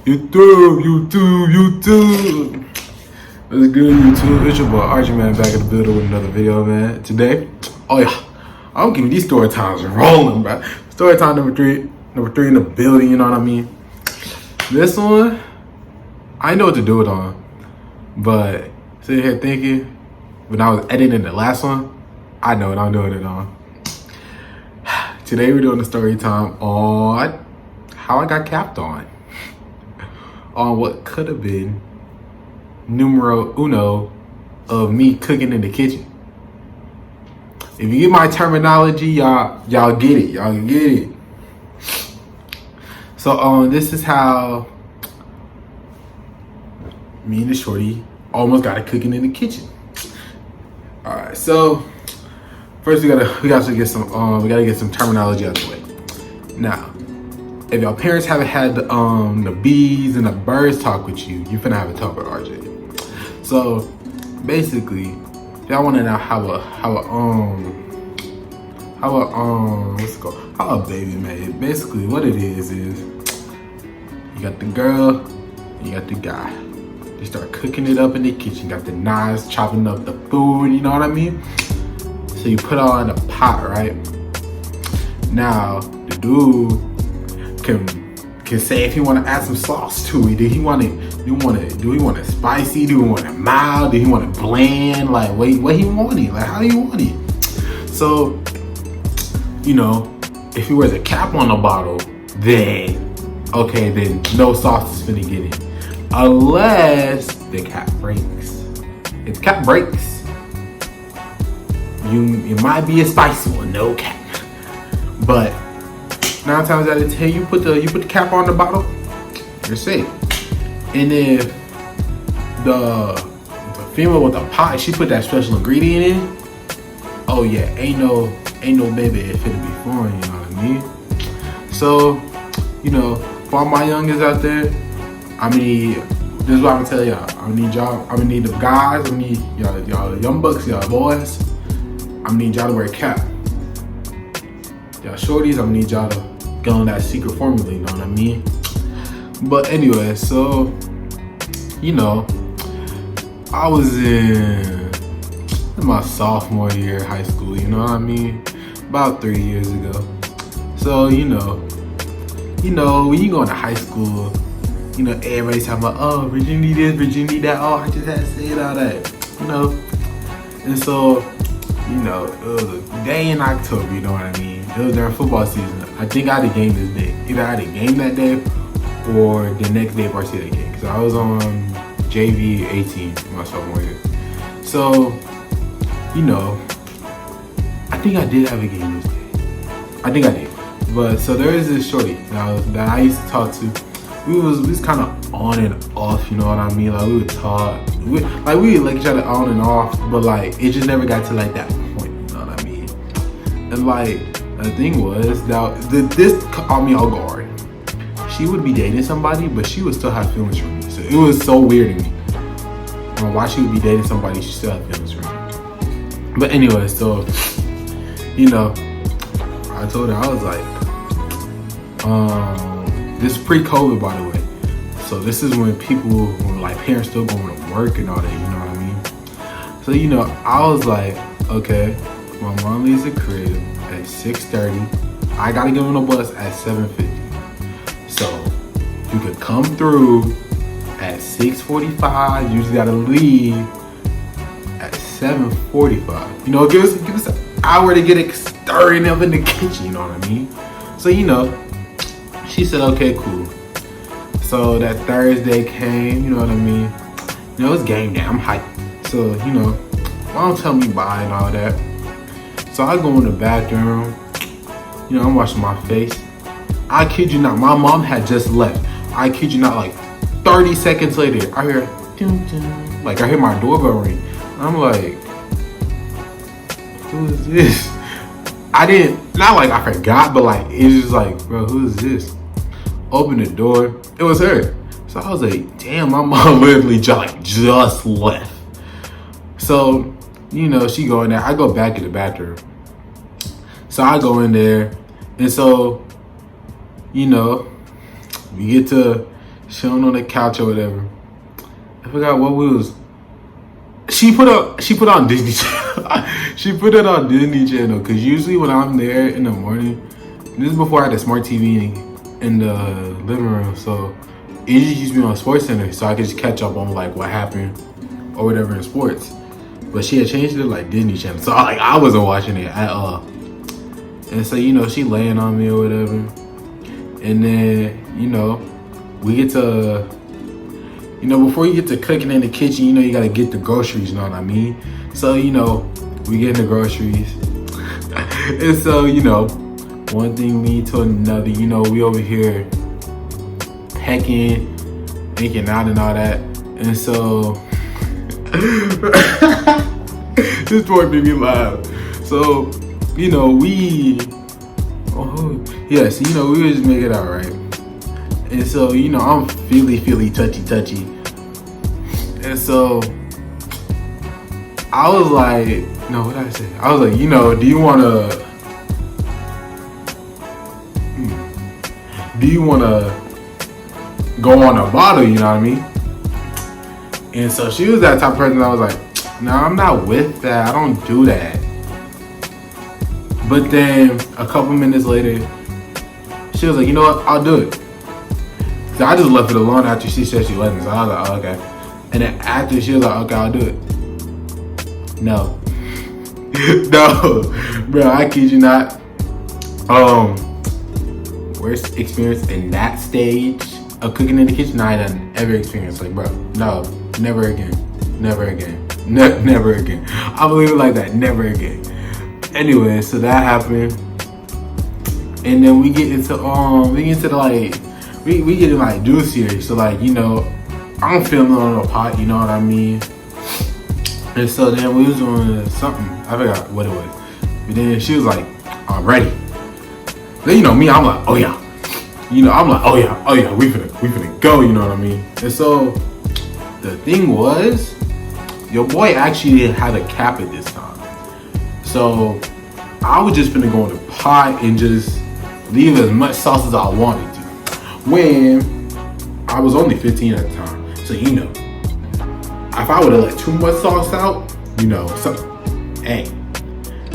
YouTube. What's good, YouTube? It's your boy Archie, man, back in the building with another video, man. Today, oh yeah, I'm keeping these story times rolling, bro. Story time number three in the building, you know what I mean? This one, I know what to do it on, but sitting here thinking, when I was editing the last one, I know what I'm doing it on. Today we're doing a story time on how I got capped on what could have been numero uno of me cooking in the kitchen. If you get my terminology, y'all get it. Y'all get it. So this is how me and the shorty almost got it cooking in the kitchen. All right, so first we gotta get some terminology out of the way. Now, if your parents haven't had the bees and the birds talk with you, you're finna have a talk with RJ. So basically, y'all wanna know how a baby made. Basically, what it is you got the girl, and you got the guy. They start cooking it up in the kitchen. Got the knives, chopping up the food. You know what I mean? So you put it all in a pot, right? Now the dude can say if he want to add some sauce to it. Do he want it spicy? Do he want it mild? Do he want it bland? Like what he want it? Like how do you want it? So, you know, if he wears a cap on the bottle, then no sauce is finna get in. Unless the cap breaks. If the cap breaks, it might be a spicy one, no cap. But 9 times out of 10, you put the cap on the bottle, you're safe. And if the female with the pot, she put that special ingredient in, oh yeah, ain't no baby it finna be foreign, you know what I mean? So, you know, for all my youngins out there, this is what I'm gonna tell y'all. I'm gonna need the guys, I'm gonna need y'all the young bucks, y'all boys. I'm gonna need y'all to wear a cap. Y'all shorties, I'm gonna need y'all to get on that secret formula, you know what I mean? But anyway, so, you know, I was in my sophomore year of high school, you know what I mean? About 3 years ago. So, you know, when you go into high school, you know, everybody's talking about, oh, virginity this, virginity that, oh, I just had to say it, all that, you know? And so, you know, it was a day in October, you know what I mean? It was during football season. I think I had a game this day. Either I had a game that day or the next day varsity game. Because I was on JV 18 my sophomore year. So, you know, I think I did have a game this day. I think I did. But so there is this shorty that I used to talk to. We was kind of on and off, you know what I mean? Like we would talk, we would like each other on and off, but like it just never got to like that point, you know what I mean? And like the thing was that this caught me off guard. She would be dating somebody, but she would still have feelings for me. So it was so weird to me. Why she would be dating somebody, she still had feelings for me. But anyway, so you know, I told her, I was like, this is pre-COVID, by the way. So this is when parents still going to work and all that, you know what I mean? So, you know, I was like, okay, my mom leaves the crib at 6:30. I gotta get on the bus at 7:50. So you could come through at 6:45. You just gotta leave at 7:45. You know, give us an hour to get it stirring up in the kitchen, you know what I mean? So, you know, she said, okay, cool. So that Thursday came, you know what I mean? You know, it's game day, I'm hyped. So, you know, mom tell me bye and all that. So I go in the bathroom, you know, I'm washing my face. I kid you not, my mom had just left. I kid you not, like 30 seconds later, I hear, dun, dun, like I hear my doorbell ring. I'm like, who is this? Not like I forgot, but like, it's just like, bro, who is this? Open the door, it was her. So I was like, damn, my mom literally just left. So, you know, she go in there, I go back in the bathroom. So I go in there, and so, you know, we get to chilling on the couch or whatever. I forgot what we was. She put on Disney Channel. She put it on Disney Channel because usually when I'm there in the morning, this is before I had a smart TV in the living room, so it usually used to be on Sports Center, so I could just catch up on like what happened or whatever in sports. But she had changed it to like Disney Channel, so I wasn't watching it at all. And so she laying on me or whatever, and then we get to before you get to cooking in the kitchen, you gotta get the groceries. You know what I mean? So we get in the groceries, and so one thing lead to another. We over here pecking, making out and all that, and so this part made me laugh. So we we was just making it out, right? And so I'm feely touchy, and so I was like, no, what did I say? I was like, do you wanna go on a bottle? You know what I mean? And so she was that type of person. I was like, no, I'm not with that. I don't do that. But then a couple minutes later, she was like, you know what? I'll do it. So I just left it alone after she said she wasn't. So I was like, oh, okay. And then after she was like, okay, I'll do it. No. No. Bro, I kid you not. Worst experience in that stage of cooking in the kitchen I had ever experienced. Like, bro, no, never again. Never again. Never again. I believe it like that. Never again. Anyway, so that happened. And then we get into the like, we get in like do series. So like, I'm filming on a pot, you know what I mean? And so then we was doing something. I forgot what it was. But then she was like, I'm ready. Then me, I'm like, oh yeah. I'm like, oh yeah, we finna go, you know what I mean? And so the thing was, your boy actually had a cap at this time. So I was just finna go in the pot and just leave as much sauce as I wanted to. When I was only 15 at the time. So if I would have let too much sauce out,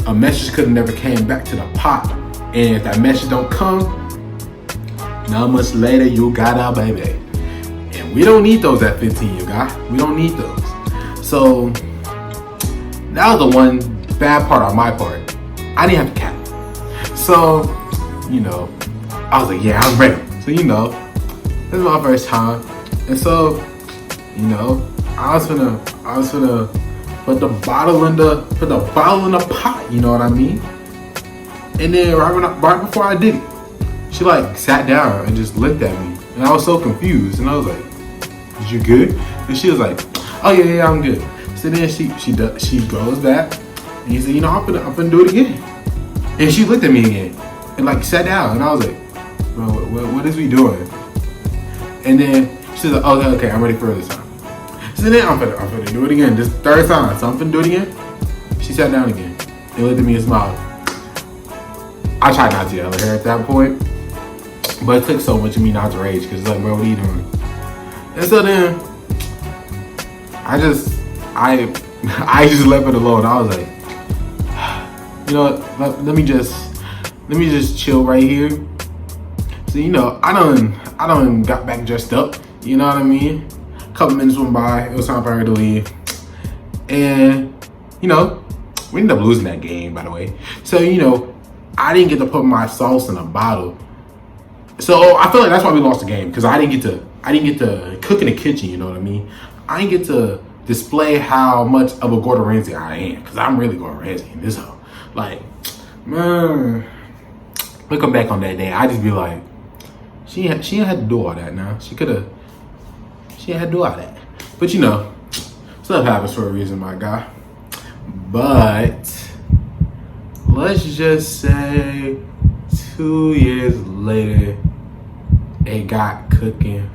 a message could have never came back to the pot. And if that message don't come, not much later you got our baby. And we don't need those at 15, you guys. We don't need those. So that was the one bad part on my part. I didn't have a cap. So, I was like, yeah, I'm ready. So, this is my first time. And so, I was gonna put the bottle in the pot, you know what I mean? And then right before I did it, she like sat down and just looked at me. And I was so confused. And I was like, is you good? And she was like, oh yeah, I'm good. So then she goes back and he said, I'm gonna do it again. And she looked at me again and like sat down. And I was like, bro, what is we doing? And then she's like, okay, I'm ready for this time. So then I'm gonna do it again. This third time. So I'm gonna do it again. She sat down again and looked at me and smiled. I tried not to yell at her at that point, but it took so much of me not to rage because like, bro, what are you doing? And so then I just left it alone. I was like, let me just chill right here. So I done got back dressed up. You know what I mean? A couple minutes went by. It was time for her to leave, and we ended up losing that game, by the way. So I didn't get to put my sauce in a bottle. So I feel like that's why we lost the game, because I didn't get to cook in the kitchen, you know what I mean? I didn't get to display how much of a Gordon Ramsay I am, because I'm really Gordon Ramsay in this hoe. Like, man, looking back on that day, I just be like, she ain't had to do all that now. She ain't had to do all that. But stuff happens for a reason, my guy. But let's just say 2 years later, it got cooking